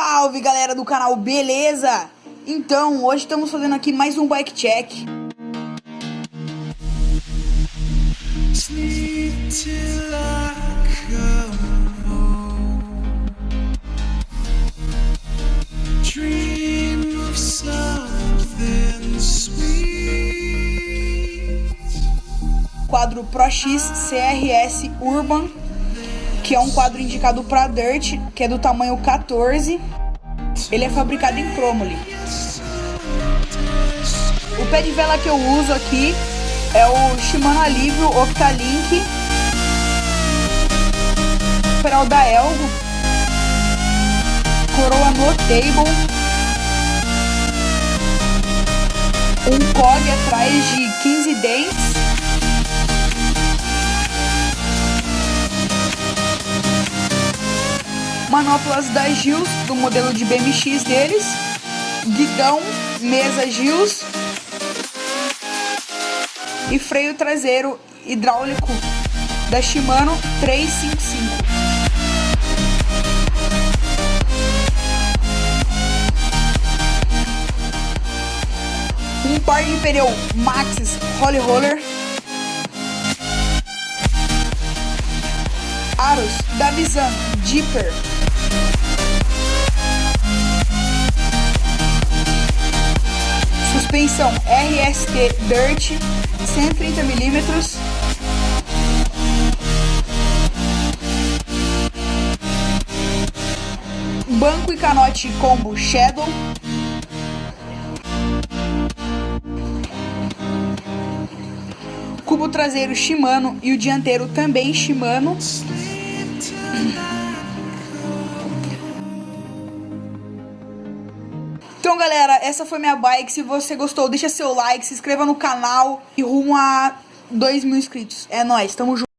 Salve galera do canal, beleza? Então, hoje estamos fazendo aqui mais um bike check. Quadro Pro X CRS Urban, que é um quadro indicado para Dirt, que é do tamanho 14. Ele é fabricado em cromoli. O pé de vela que eu uso aqui é o Shimano Alivio Octalink, pedal da Elgo, coroa Notable, um COG atrás de 15 dentes, manoplas da Gills, do modelo de BMX deles, guidão, mesa Gills e freio traseiro hidráulico da Shimano 355. Um par de pneu Maxxis Holy Roller, aros da Visan Dipper, suspensão RST Dirt 130 mm, banco e canote combo Shadow, cubo traseiro Shimano e o dianteiro também Shimano. Então galera, essa foi minha bike. Se você gostou, deixa seu like, se inscreva no canal e rumo a 2.000 inscritos. É nóis, tamo junto.